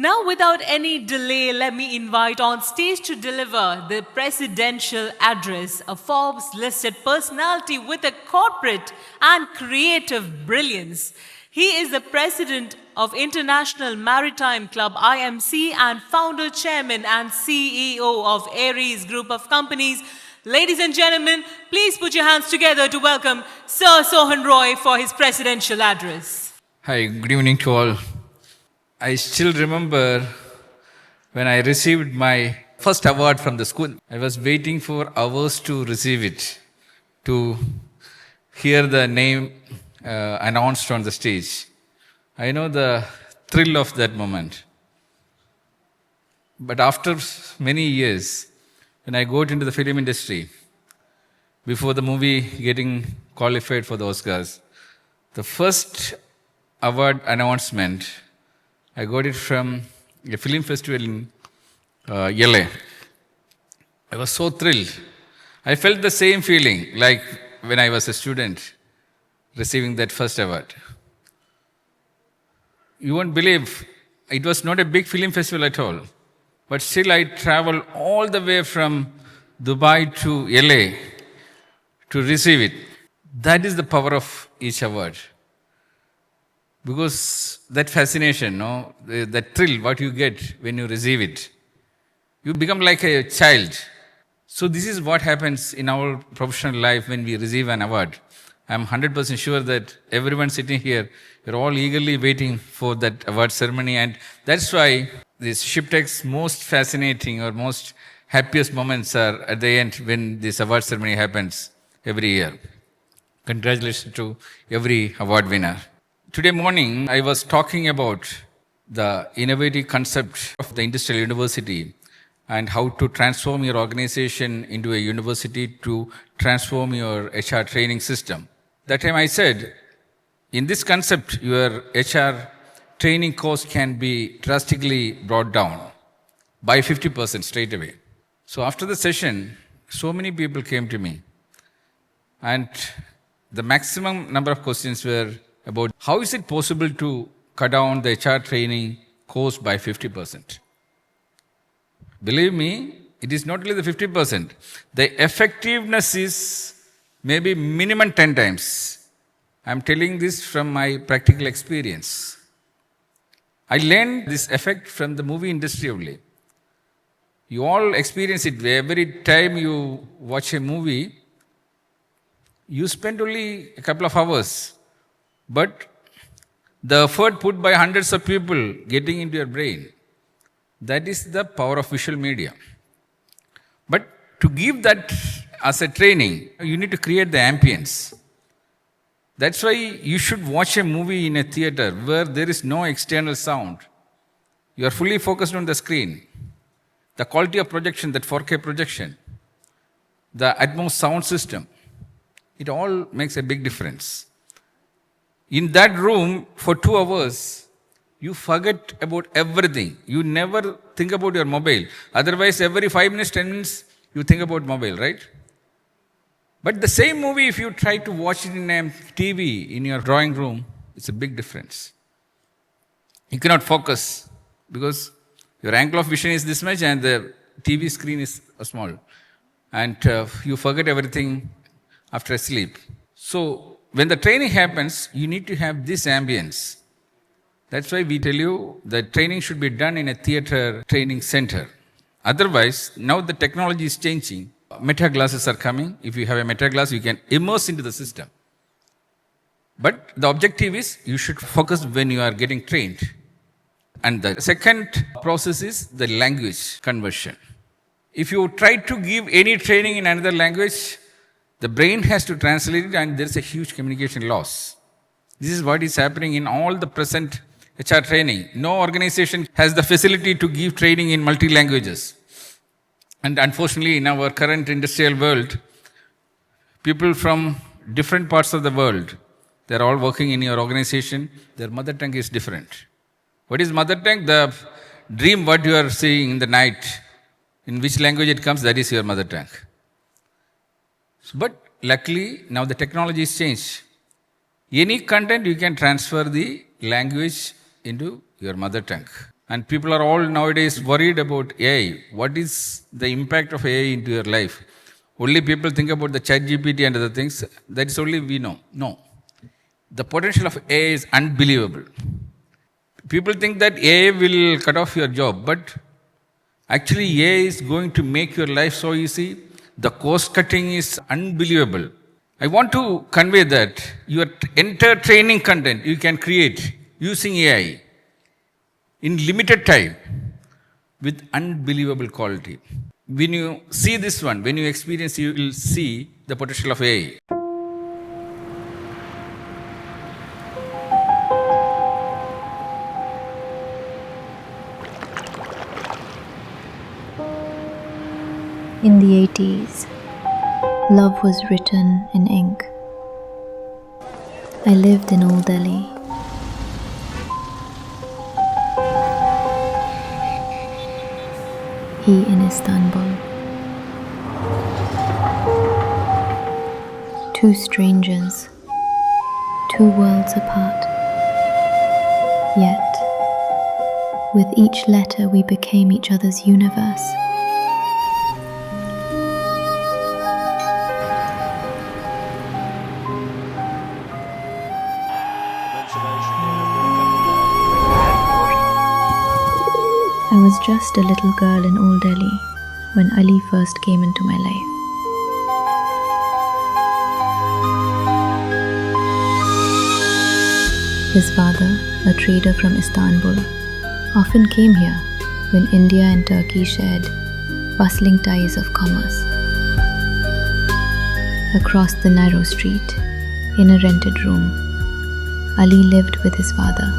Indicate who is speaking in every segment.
Speaker 1: Now, without any delay, let me invite on stage to deliver the presidential address a Forbes listed personality with a corporate and creative brilliance. He is the president of International Maritime Club IMC and founder, chairman, and CEO of Aries Group of Companies. Ladies and gentlemen, please put your hands together to welcome Sir Sohan Roy for his presidential address.
Speaker 2: Hi, good evening to all. I still remember when I received my first award from the school. I was waiting for hours to receive it, to hear the name announced on the stage. I know the thrill of that moment. But after many years, when I got into the film industry, before the movie getting qualified for the Oscars, the first award announcement, I got it from a film festival in LA. I was so thrilled. I felt the same feeling like when I was a student receiving that first award. You won't believe, it was not a big film festival at all. But still I traveled all the way from Dubai to LA to receive it. That is the power of each award. Because that fascination, that thrill, what you get when you receive it, you become like a child. So this is what happens in our professional life when we receive an award. I'm 100% sure that everyone sitting here, you're all eagerly waiting for that award ceremony. And that's why this ShipTek's most fascinating or most happiest moments are at the end when this award ceremony happens every year. Congratulations to every award winner. Today morning, I was talking about the innovative concept of the industrial university and how to transform your organization into a university to transform your HR training system. That time I said, in this concept, your HR training cost can be drastically brought down by 50% straight away. So after the session, so many people came to me. And the maximum number of questions were about how is it possible to cut down the HR training cost by 50%. Believe me, it is not only the 50%. The effectiveness is maybe minimum 10 times. I'm telling this from my practical experience. I learned this effect from the movie industry only. You all experience it. Every time you watch a movie, you spend only a couple of hours. But the effort put by hundreds of people getting into your brain, that is the power of visual media. But to give that as a training, you need to create the ambience. That's why you should watch a movie in a theater where there is no external sound. You are fully focused on the screen. The quality of projection, that 4K projection, the Atmos sound system, it all makes a big difference. In that room for 2 hours, you forget about everything. You never think about your mobile. Otherwise, every 5 minutes, 10 minutes, you think about mobile, right? But the same movie, if you try to watch it in a TV, in your drawing room, it's a big difference. You cannot focus because your angle of vision is this much and the TV screen is small. And you forget everything after sleep. So, when the training happens, you need to have this ambience. That's why we tell you that training should be done in a theater training center. Otherwise, now the technology is changing. Meta glasses are coming. If you have a meta glass, you can immerse into the system. But the objective is you should focus when you are getting trained. And the second process is the language conversion. If you try to give any training in another language, the brain has to translate it and there is a huge communication loss. This is what is happening in all the present HR training. No organization has the facility to give training in multi-languages. And unfortunately, in our current industrial world, people from different parts of the world, they're all working in your organization. Their mother tongue is different. What is mother tongue? The dream what you are seeing in the night, in which language it comes, that is your mother tongue. But luckily, now the technology is changed. Any content you can transfer the language into your mother tongue. And people are all nowadays worried about AI. What is the impact of AI into your life? Only people think about the chat GPT and other things. That is only we know. No. The potential of AI is unbelievable. People think that AI will cut off your job, but actually AI is going to make your life so easy. The cost cutting is unbelievable. I want to convey that your entire training content you can create using AI in limited time with unbelievable quality. When you see this one, when you experience, you will see the potential of AI.
Speaker 3: In the 80s, love was written in ink. I lived in Old Delhi. He in Istanbul. Two strangers, two worlds apart. Yet, with each letter we became each other's universe. I was just a little girl in Old Delhi when Ali first came into my life. His father, a trader from Istanbul, often came here when India and Turkey shared bustling ties of commerce. Across the narrow street, in a rented room, Ali lived with his father.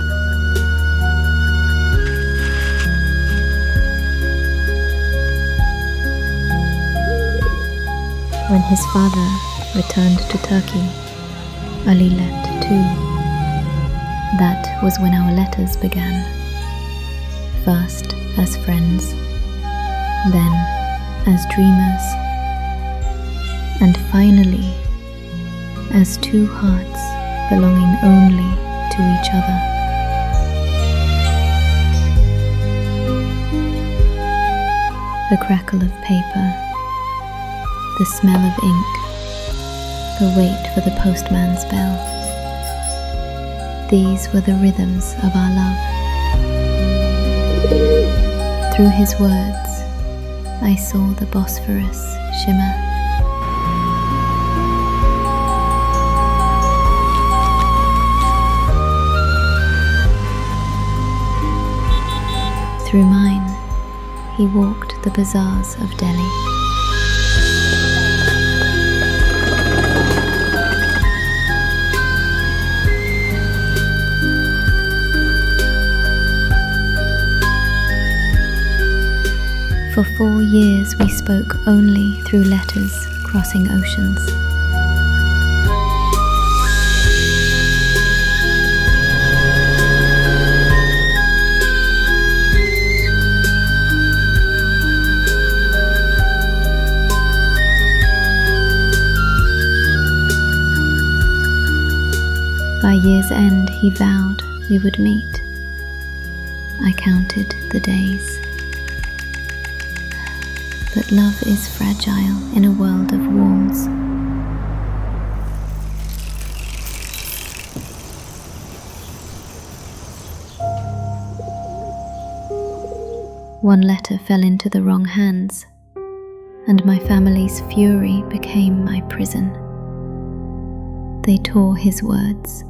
Speaker 3: When his father returned to Turkey, Ali left too. That was when our letters began. First as friends, then as dreamers, and finally as two hearts belonging only to each other. The crackle of paper, the smell of ink, the wait for the postman's bell. These were the rhythms of our love. Through his words, I saw the Bosphorus shimmer. Through mine, he walked the bazaars of Delhi. For 4 years we spoke only through letters crossing oceans. By year's end he vowed we would meet. I counted the days. But love is fragile in a world of walls. One letter fell into the wrong hands, and my family's fury became my prison. They tore his words,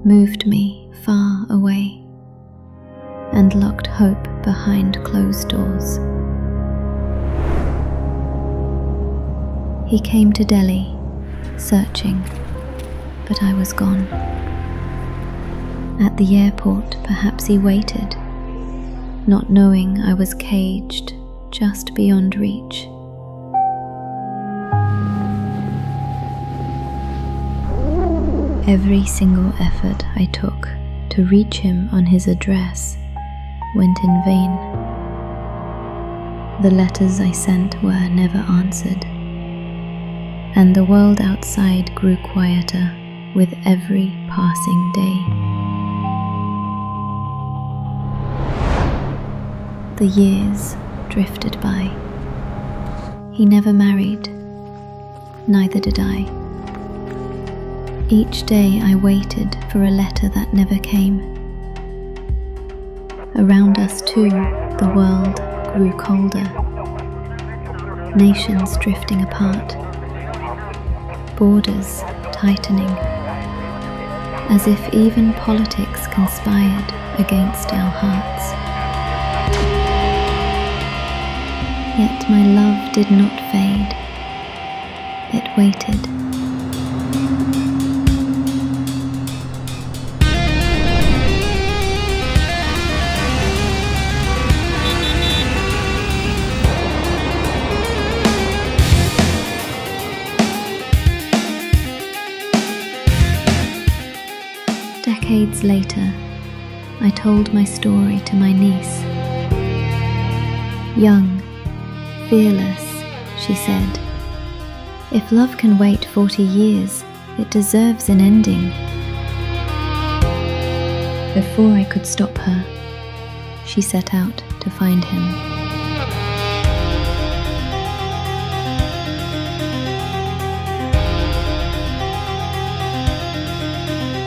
Speaker 3: moved me far away, and locked hope behind closed doors. He came to Delhi, searching, but I was gone. At the airport, perhaps he waited, not knowing I was caged just beyond reach. Every single effort I took to reach him on his address went in vain. The letters I sent were never answered, and the world outside grew quieter with every passing day. The years drifted by. He never married, neither did I. Each day I waited for a letter that never came. Around us too, the world grew colder. Nations drifting apart. Borders tightening. As if even politics conspired against our hearts. Yet my love did not fade. It waited. Decades later, I told my story to my niece. Young, fearless, she said, "If love can wait 40 years, it deserves an ending." Before I could stop her, she set out to find him.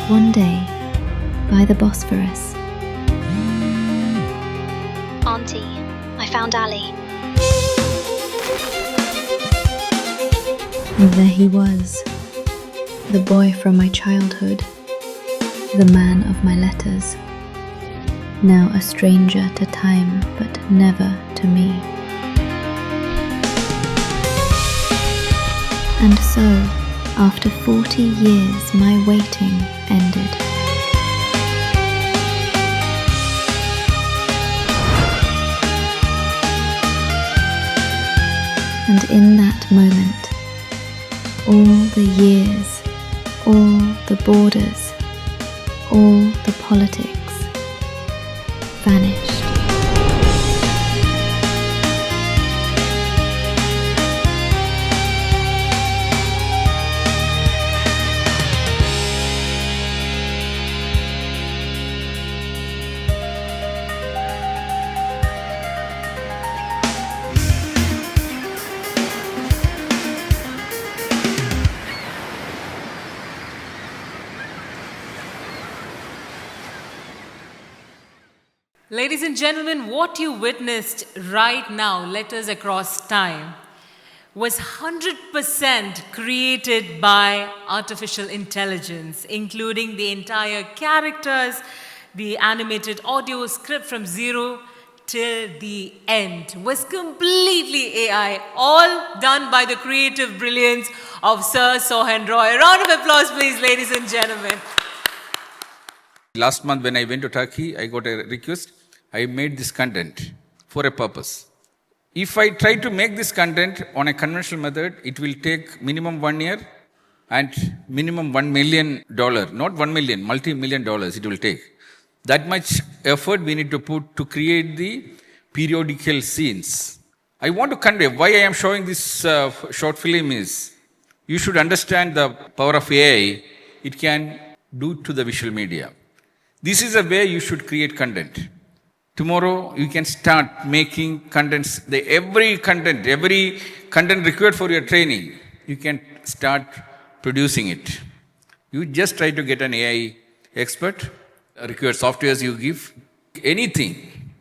Speaker 3: One day, by the Bosphorus.
Speaker 4: Auntie, I found Ali.
Speaker 3: And there he was, the boy from my childhood, the man of my letters, now a stranger to time but never to me. And so, after 40 years, my waiting ended. And in that moment, all the years, all the borders, all the politics vanished.
Speaker 1: Ladies and gentlemen, what you witnessed right now, Letters Across Time, was 100% created by artificial intelligence, including the entire characters, the animated audio script from zero till the end was completely AI, all done by the creative brilliance of Sir Sohan Roy. A round of applause, please, ladies and gentlemen.
Speaker 2: Last month when I went to Turkey, I got a request. I made this content for a purpose. If I try to make this content on a conventional method, it will take minimum 1 year and minimum $1 million, not 1 million, multi-million dollars it will take. That much effort we need to put to create the periodical scenes. I want to convey why I am showing this short film is, you should understand the power of AI. It can do to the visual media. This is a way you should create content. Tomorrow, you can start making contents. Every content required for your training, you can start producing it. You just try to get an AI expert, required softwares you give, anything,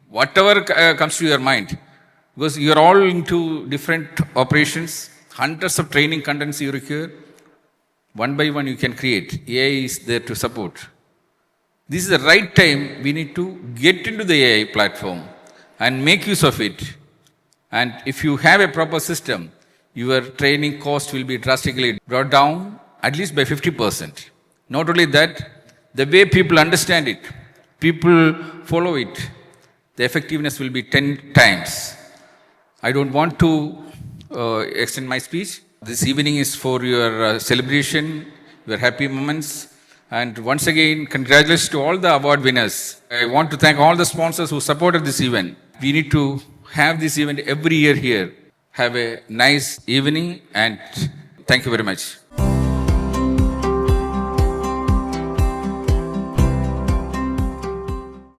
Speaker 2: whatever comes to your mind. Because you are all into different operations, hundreds of training contents you require. One by one you can create. AI is there to support. This is the right time we need to get into the AI platform and make use of it. And if you have a proper system, your training cost will be drastically brought down, at least by 50%. Not only that, the way people understand it, people follow it, the effectiveness will be 10 times. I don't want to extend my speech. This evening is for your celebration, your happy moments. And once again, congratulations to all the award winners. I want to thank all the sponsors who supported this event. We need to have this event every year here. Have a nice evening and thank you very much.